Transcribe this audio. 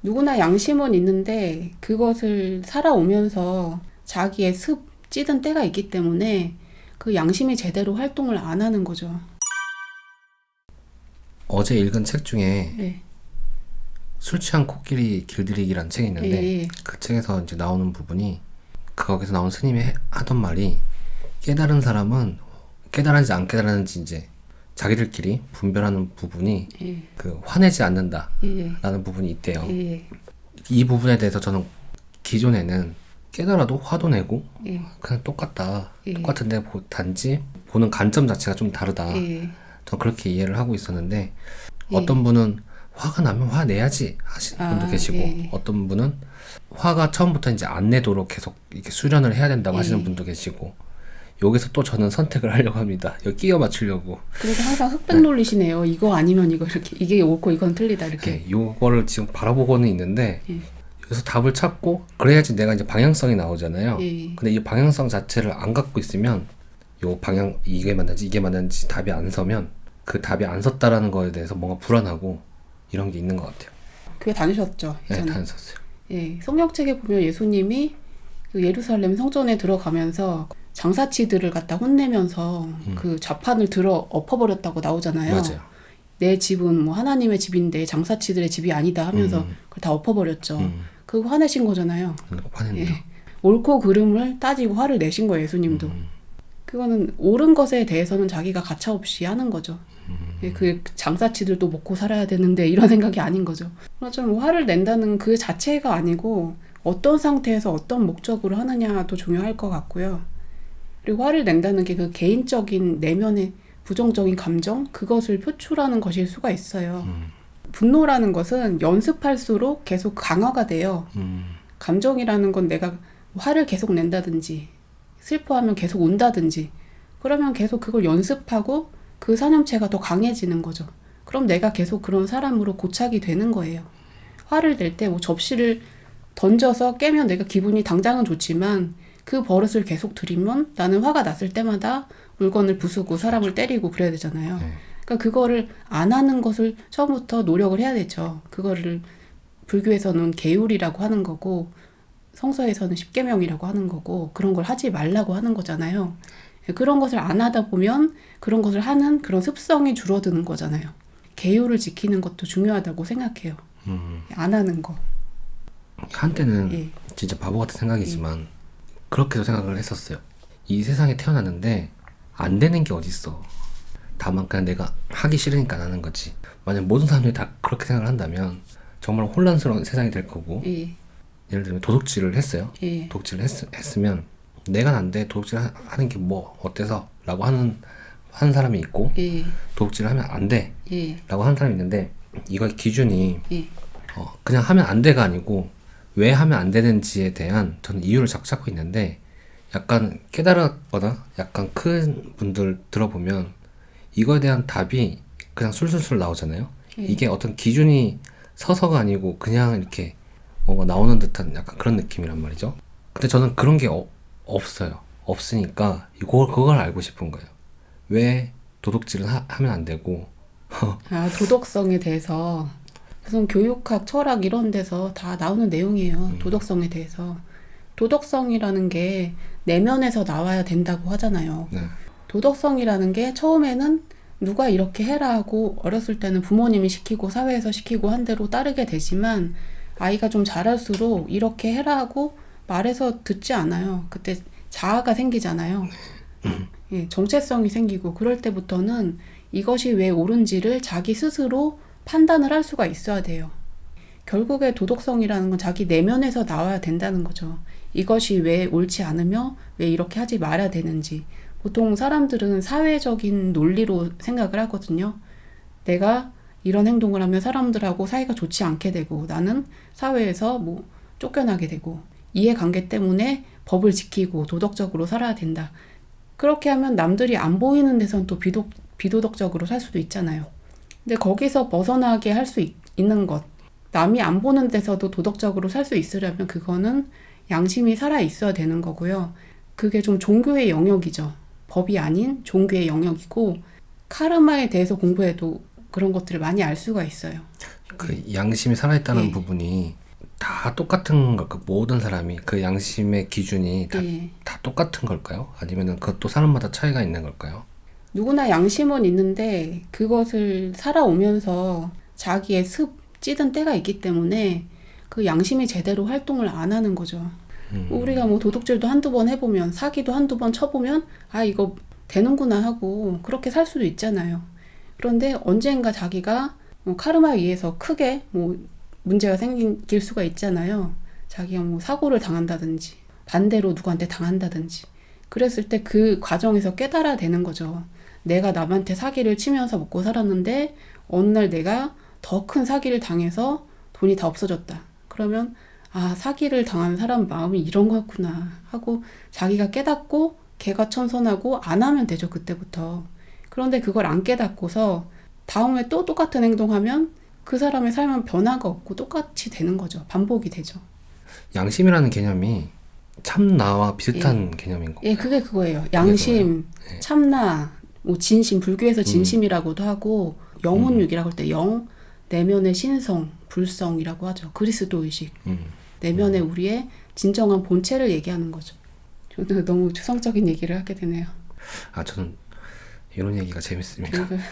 누구나 양심은 있는데 그것을 살아오면서 자기의 습 찌든 때가 있기 때문에 그 양심이 제대로 활동을 안 하는 거죠. 어제 읽은 책 중에 네. 술 취한 코끼리 길들이기라는 책이 있는데 예. 그 책에서 이제 나오는 부분이 거기서 나온 스님이 하던 말이 깨달은 사람은 깨달았는지 안 깨달았는지 이제 자기들끼리 분별하는 부분이 예. 그 화내지 않는다 예. 라는 부분이 있대요. 예. 이 부분에 대해서 저는 기존에는 깨달아도 화도 내고 예. 그냥 똑같다. 예. 똑같은데 단지 보는 관점 자체가 좀 다르다. 예. 전 그렇게 이해를 하고 있었는데 예. 어떤 분은 화가 나면 화내야지 하시는 분도 계시고 예. 어떤 분은 화가 처음부터 이제 안 내도록 계속 이렇게 수련을 해야 된다고 예. 하시는 분도 계시고 여기서 또 저는 선택을 하려고 합니다. 여기 끼워 맞추려고. 그래서 항상 흑백 논리시네요. 이거 아니면 이거 이렇게 이게 옳고 이건 틀리다 이렇게. 네, 요거를 지금 바라보고는 있는데 예. 여기서 답을 찾고 그래야지 내가 이제 방향성이 나오잖아요. 예. 근데 이 방향성 자체를 안 갖고 있으면 요 방향 이게 맞는지 답이 안 서면 그 답이 안 섰다라는 거에 대해서 뭔가 불안하고 이런 게 있는 것 같아요. 교회 다니셨죠? 네, 예전에? 다녔었어요. 예. 성경책에 보면 예수님이 그 예루살렘 성전에 들어가면서 장사치들을 갖다 혼내면서 그 좌판을 들어 엎어버렸다고 나오잖아요. 맞아요. 내 집은 뭐 하나님의 집인데 장사치들의 집이 아니다 하면서 그걸 다 엎어버렸죠. 그거 화내신 거잖아요. 화냈네요. 예. 옳고 그름을 따지고 화를 내신 거예요, 예수님도. 그거는 옳은 것에 대해서는 자기가 가차없이 하는 거죠. 예, 그 장사치들도 먹고 살아야 되는데 이런 생각이 아닌 거죠. 좀 화를 낸다는 그 자체가 아니고 어떤 상태에서 어떤 목적으로 하느냐도 중요할 것 같고요. 그리고 화를 낸다는 게 그 개인적인 내면의 부정적인 감정 그것을 표출하는 것일 수가 있어요. 분노라는 것은 연습할수록 계속 강화가 돼요. 감정이라는 건 내가 화를 계속 낸다든지 슬퍼하면 계속 운다든지 그러면 계속 그걸 연습하고 그 사념체가 더 강해지는 거죠. 그럼 내가 계속 그런 사람으로 고착이 되는 거예요. 화를 낼 때 뭐 접시를 던져서 깨면 내가 기분이 당장은 좋지만 그 버릇을 계속 들이면 나는 화가 났을 때마다 물건을 부수고 사람을 때리고 그래야 되잖아요. 그러니까 그거를 안 하는 것을 처음부터 노력을 해야 되죠. 그거를 불교에서는 계율이라고 하는 거고 성서에서는 십계명이라고 하는 거고 그런 걸 하지 말라고 하는 거잖아요. 그런 것을 안 하다 보면 그런 것을 하는 그런 습성이 줄어드는 거잖아요. 계율을 지키는 것도 중요하다고 생각해요. 안 하는 거. 한때는 예. 진짜 바보 같은 생각이지만 그렇게도 생각을 했었어요. 이 세상에 태어났는데 안 되는 게 어딨어. 다만 그냥 내가 하기 싫으니까 안 하는 거지. 만약 모든 사람들이 다 그렇게 생각을 한다면 정말 혼란스러운 세상이 될 거고 예. 예를 들면 도둑질을 했어요. 예. 도둑질을 했으면 내가 난데 도둑질 하는 게 뭐 어때서? 라고 하는 사람이 있고 예. 도둑질을 하면 안 돼 예. 라고 하는 사람이 있는데 이거 기준이 예. 그냥 하면 안 돼가 아니고 왜 하면 안 되는지에 대한 저는 이유를 자꾸 찾고 있는데 약간 깨달았거나 약간 큰 분들 들어보면 이거에 대한 답이 그냥 술술술 나오잖아요. 이게 어떤 기준이 서서가 아니고 그냥 이렇게 뭔가 나오는 듯한 약간 그런 느낌이란 말이죠. 근데 저는 그런 게 없어요. 없으니까 그걸 알고 싶은 거예요. 왜 도둑질은 하면 안 되고 아, 도덕성에 대해서 무슨 교육학, 철학 이런 데서 다 나오는 내용이에요. 도덕성에 대해서. 도덕성이라는 게 내면에서 나와야 된다고 하잖아요. 네. 도덕성이라는 게 처음에는 누가 이렇게 해라 하고 어렸을 때는 부모님이 시키고 사회에서 시키고 한 대로 따르게 되지만 아이가 좀 자랄수록 이렇게 해라 하고 말해서 듣지 않아요. 그때 자아가 생기잖아요. 예, 정체성이 생기고 그럴 때부터는 이것이 왜 옳은지를 자기 스스로 판단을 할 수가 있어야 돼요. 결국에 도덕성이라는 건 자기 내면에서 나와야 된다는 거죠. 이것이 왜 옳지 않으며 왜 이렇게 하지 말아야 되는지. 보통 사람들은 사회적인 논리로 생각을 하거든요. 내가 이런 행동을 하면 사람들하고 사이가 좋지 않게 되고 나는 사회에서 뭐 쫓겨나게 되고 이해관계 때문에 법을 지키고 도덕적으로 살아야 된다. 그렇게 하면 남들이 안 보이는 데선 또 비도덕적으로 살 수도 있잖아요. 근데 거기서 벗어나게 할 수 있는 것, 남이 안 보는 데서도 도덕적으로 살 수 있으려면 그거는 양심이 살아 있어야 되는 거고요. 그게 좀 종교의 영역이죠. 법이 아닌 종교의 영역이고 카르마에 대해서 공부해도 그런 것들을 많이 알 수가 있어요. 그 양심이 살아있다는 예. 부분이 다 똑같은 걸까? 모든 사람이 그 양심의 기준이 예. 다 똑같은 걸까요? 아니면은 그것도 사람마다 차이가 있는 걸까요? 누구나 양심은 있는데 그것을 살아오면서 자기의 습 찌든 때가 있기 때문에 그 양심이 제대로 활동을 안 하는 거죠. 우리가 뭐 도둑질도 한두 번 해보면 사기도 한두 번 쳐보면 아 이거 되는구나 하고 그렇게 살 수도 있잖아요. 그런데 언젠가 자기가 뭐 카르마에 의해서 크게 뭐 문제가 생길 수가 있잖아요. 자기가 뭐 사고를 당한다든지 반대로 누구한테 당한다든지 그랬을 때 그 과정에서 깨달아야 되는 거죠. 내가 남한테 사기를 치면서 먹고 살았는데 어느 날 내가 더 큰 사기를 당해서 돈이 다 없어졌다. 그러면 아 사기를 당한 사람 마음이 이런 거였구나 하고 자기가 깨닫고 개과천선하고 안 하면 되죠. 그때부터. 그런데 그걸 안 깨닫고서 다음에 또 똑같은 행동하면 그 사람의 삶은 변화가 없고 똑같이 되는 거죠. 반복이 되죠. 양심이라는 개념이 참나와 비슷한 개념인 건가요? 예, 그게 그거예요. 양심, 네. 참나, 뭐 진심, 불교에서 진심이라고도 하고 영혼육이라고 할 때 영, 내면의 신성, 불성이라고 하죠. 그리스도 의식. 내면의 우리의 진정한 본체를 얘기하는 거죠. 저도 너무 추상적인 얘기를 하게 되네요. 아, 저는 이런 얘기가 재밌습니다. 그리고